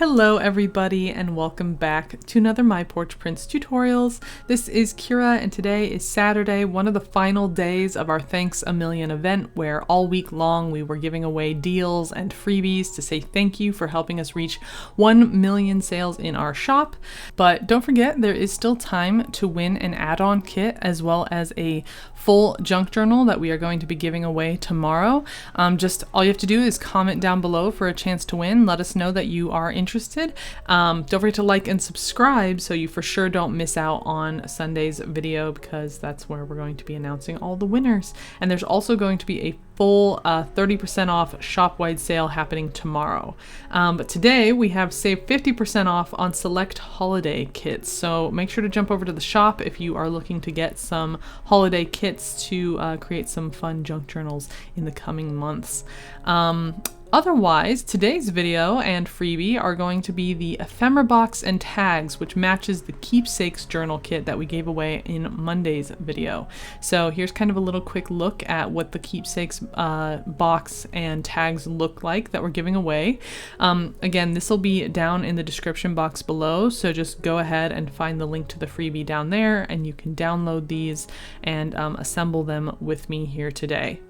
Hello everybody and welcome back to another My Porch Prints tutorials. This is Kyra and today is Saturday, one of the final days of our Thanks a Million event where all week long we were giving away deals and freebies to say thank you for helping us reach 1 million sales in our shop. But don't forget, there is still time to win an add-on kit as well as a full junk journal that we are going to be giving away tomorrow. Just all you have to do is comment down below for a chance to win. Let us know that you are interested. Don't forget to like and subscribe so you for sure don't miss out on Sunday's video because that's where we're going to be announcing all the winners. And there's also going to be a full 30% off shop-wide sale happening tomorrow. But today we have saved 50% off on select holiday kits. So make sure to jump over to the shop if you are looking to get some holiday kits to create some fun junk journals in the coming months. Otherwise, today's video and freebie are going to be the ephemera box and tags, which matches the Keepsakes journal kit that we gave away in Monday's video. So here's kind of a little quick look at what the Keepsakes box and tags look like that we're giving away. Again, this will be down in the description box below, so just go ahead and find the link to the freebie down there and you can download these and assemble them with me here today.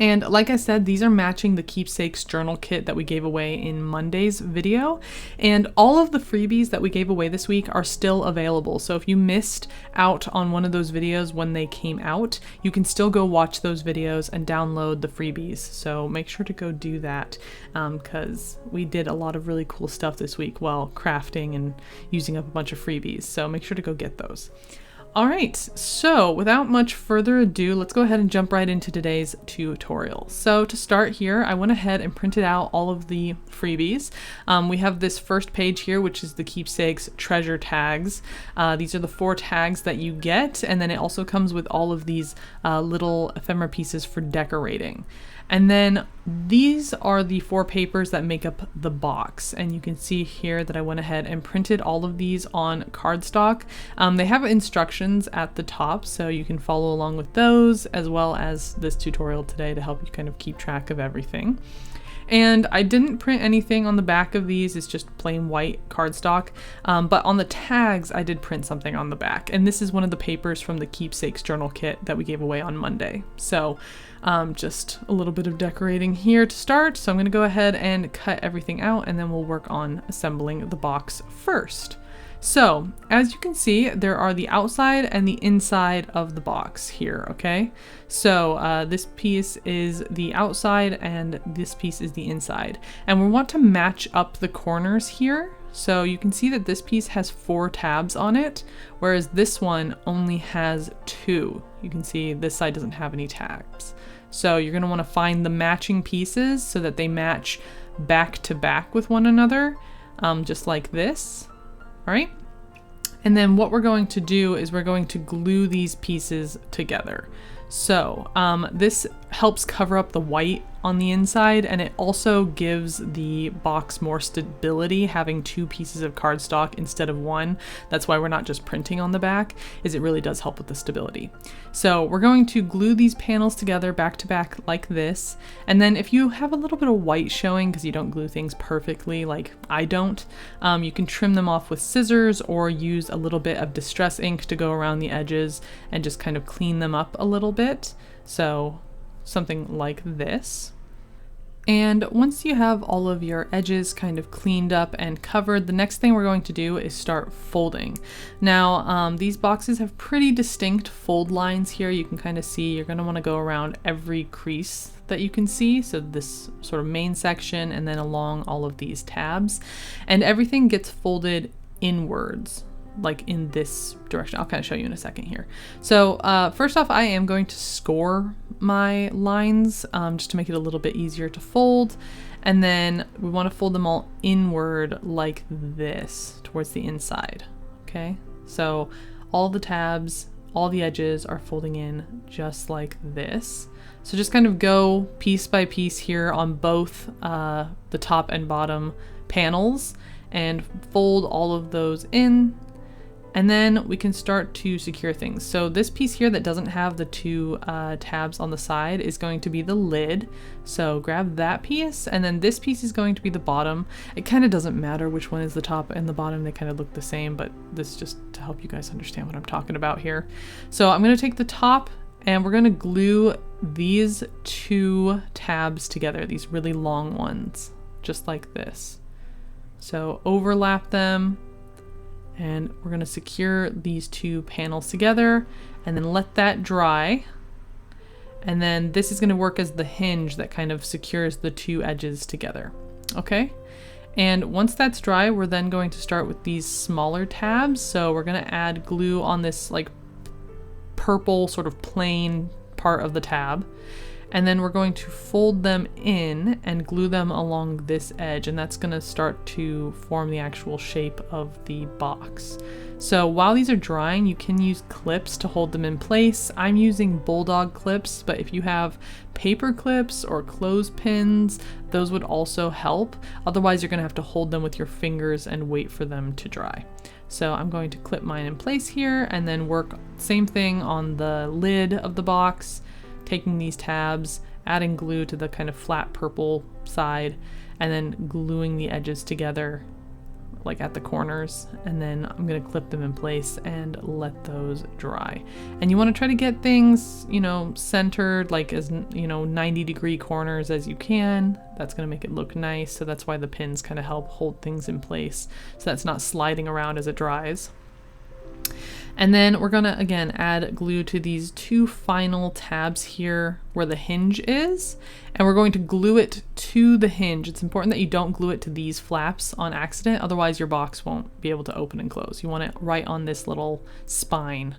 And like I said, these are matching the Keepsakes journal kit that we gave away in Monday's video. And all of the freebies that we gave away this week are still available. So if you missed out on one of those videos when they came out, you can still go watch those videos and download the freebies. So make sure to go do that because we did a lot of really cool stuff this week while crafting and using up a bunch of freebies. So make sure to go get those. All right, so without much further ado, let's go ahead and jump right into today's tutorial. So to start here, I went ahead and printed out all of the freebies. We have this first page here, which is the Keepsakes treasure tags. These are the 4 tags that you get, and then it also comes with all of these little ephemera pieces for decorating. And then these are the 4 papers that make up the box. And you can see here that I went ahead and printed all of these on cardstock. They have instructions at the top, so you can follow along with those, as well as this tutorial today to help you kind of keep track of everything. And I didn't print anything on the back of these, it's just plain white cardstock. But on the tags, I did print something on the back. And this is one of the papers from the Keepsakes journal kit that we gave away on Monday. So just a little bit of decorating here to start. So I'm gonna go ahead and cut everything out and then we'll work on assembling the box first. So as you can see, there are the outside and the inside of the box here, okay? So this piece is the outside and this piece is the inside. And we want to match up the corners here. So you can see that this piece has 4 tabs on it, whereas this one only has 2. You can see this side doesn't have any tabs. So you're gonna wanna find the matching pieces so that they match back to back with one another, just like this. All right, and then what we're going to do is we're going to glue these pieces together. So this helps cover up the white on the inside, and it also gives the box more stability having 2 pieces of cardstock instead of 1. That's why we're not just printing on the back, is it really does help with the stability. So we're going to glue these panels together back to back like this, and then if you have a little bit of white showing because you don't glue things perfectly like I don't, you can trim them off with scissors or use a little bit of distress ink to go around the edges and just kind of clean them up a little bit. So something like this. And once you have all of your edges kind of cleaned up and covered, the next thing we're going to do is start folding. Now, these boxes have pretty distinct fold lines here. You can kind of see you're going to want to go around every crease that you can see. So this sort of main section and then along all of these tabs. And everything gets folded inwards, like in this direction. I'll kind of show you in a second here. So first off, I am going to score my lines just to make it a little bit easier to fold. And then we want to fold them all inward like this towards the inside. Okay, so all the tabs, all the edges are folding in just like this. So just kind of go piece by piece here on both the top and bottom panels and fold all of those in. And then we can start to secure things. So this piece here that doesn't have the two tabs on the side is going to be the lid. So grab that piece, and then this piece is going to be the bottom. It kind of doesn't matter which one is the top and the bottom, they kind of look the same, but this is just to help you guys understand what I'm talking about here. So I'm gonna take the top and we're gonna glue these two tabs together, these really long ones, just like this. So overlap them, and we're gonna secure these two panels together and then let that dry. And then this is gonna work as the hinge that kind of secures the two edges together, okay? And once that's dry, we're then going to start with these smaller tabs. So we're gonna add glue on this like purple sort of plain part of the tab. And then we're going to fold them in and glue them along this edge, and that's going to start to form the actual shape of the box. So while these are drying, you can use clips to hold them in place. I'm using bulldog clips, but if you have paper clips or clothespins, those would also help. Otherwise, you're going to have to hold them with your fingers and wait for them to dry. So I'm going to clip mine in place here and then work same thing on the lid of the box, taking these tabs, adding glue to the kind of flat purple side, and then gluing the edges together like at the corners, and then I'm gonna clip them in place and let those dry. And you want to try to get things, you know, centered, like as, you know, 90-degree corners as you can. That's gonna make it look nice, so that's why the pins kind of help hold things in place so that's not sliding around as it dries. And then we're gonna, again, add glue to these two final tabs here where the hinge is, and we're going to glue it to the hinge. It's important that you don't glue it to these flaps on accident, otherwise your box won't be able to open and close. You want it right on this little spine.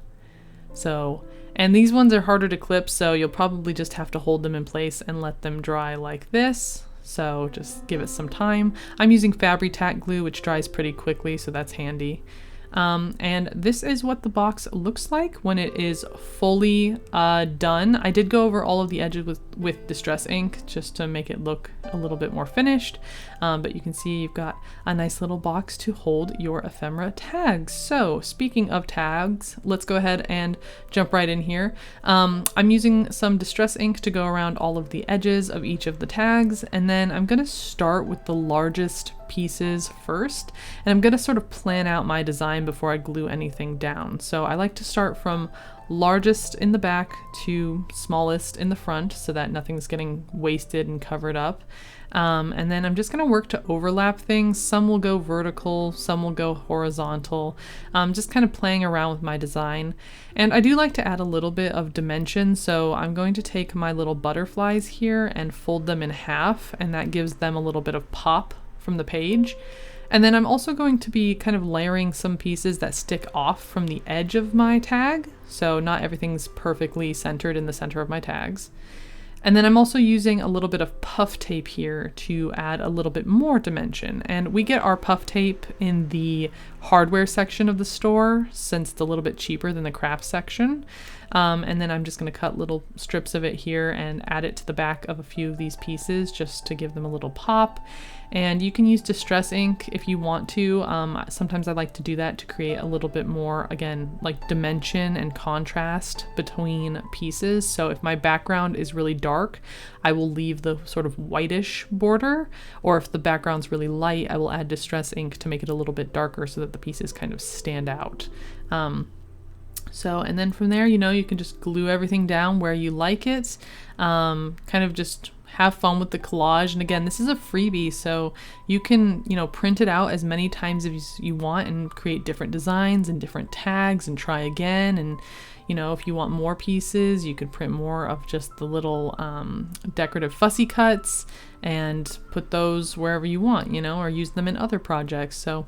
So, and these ones are harder to clip, so you'll probably just have to hold them in place and let them dry like this. So just give it some time. I'm using FABRI-TAC glue, which dries pretty quickly, so that's handy. And this is what the box looks like when it is fully done. I did go over all of the edges with distress ink just to make it look a little bit more finished, but you can see you've got a nice little box to hold your ephemera tags. So speaking of tags, let's go ahead and jump right in here. I'm using some distress ink to go around all of the edges of each of the tags, and then I'm gonna start with the largest pieces first, and I'm gonna sort of plan out my design before I glue anything down. So I like to start from largest in the back to smallest in the front so that nothing's getting wasted and covered up. And then I'm just gonna work to overlap things. Some will go vertical, some will go horizontal, just kind of playing around with my design. And I do like to add a little bit of dimension, so I'm going to take my little butterflies here and fold them in half, and that gives them a little bit of pop from the page. And then I'm also going to be kind of layering some pieces that stick off from the edge of my tag, so not everything's perfectly centered in the center of my tags. And then I'm also using a little bit of puff tape here to add a little bit more dimension. And we get our puff tape in the hardware section of the store, since it's a little bit cheaper than the craft section. And then I'm just going to cut little strips of it here and add it to the back of a few of these pieces just to give them a little pop. And you can use distress ink if you want to. Sometimes I like to do that to create a little bit more, again, like dimension and contrast between pieces. So if my background is really dark, I will leave the sort of whitish border, or if the background's really light, I will add distress ink to make it a little bit darker so that the pieces kind of stand out. And then from there, you know, you can just glue everything down where you like it, kind of just have fun with the collage. And again, this is a freebie, so you can, you know, print it out as many times as you want and create different designs and different tags and try again. And, you know, if you want more pieces, you could print more of just the little decorative fussy cuts and put those wherever you want, you know, or use them in other projects. So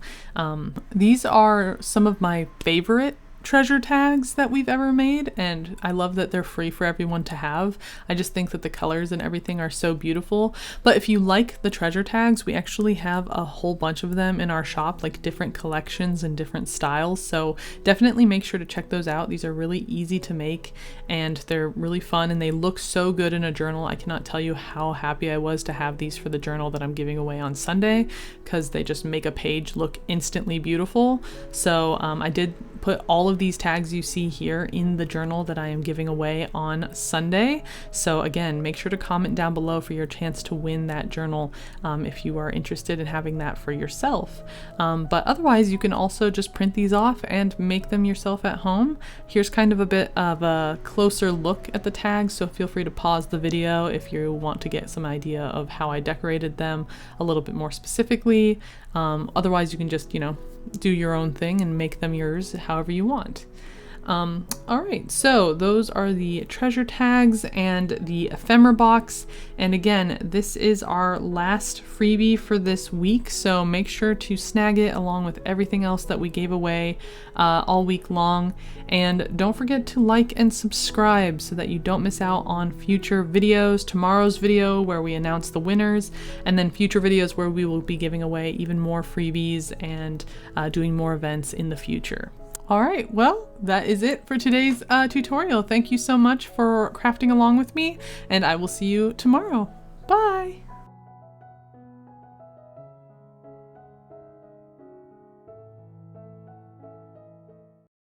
these are some of my favorite treasure tags that we've ever made, and I love that they're free for everyone to have. I just think that the colors and everything are so beautiful. But if you like the treasure tags, we actually have a whole bunch of them in our shop, like different collections and different styles, so definitely make sure to check those out. These are really easy to make and they're really fun, and they look so good in a journal. I cannot tell you how happy I was to have these for the journal that I'm giving away on Sunday, because they just make a page look instantly beautiful. So I did put all of these tags you see here in the journal that I am giving away on Sunday. So again, make sure to comment down below for your chance to win that journal if you are interested in having that for yourself. But otherwise, you can also just print these off and make them yourself at home. Here's kind of a bit of a closer look at the tags, so feel free to pause the video if you want to get some idea of how I decorated them a little bit more specifically. Otherwise, you can just, do your own thing and make them yours however you want. All right, so those are the treasure tags and the ephemera box. And again, this is our last freebie for this week, so make sure to snag it along with everything else that we gave away all week long. And don't forget to like and subscribe so that you don't miss out on future videos, tomorrow's video where we announce the winners, and then future videos where we will be giving away even more freebies and doing more events in the future. All right, well, that is it for today's tutorial. Thank you so much for crafting along with me, and I will see you tomorrow. Bye!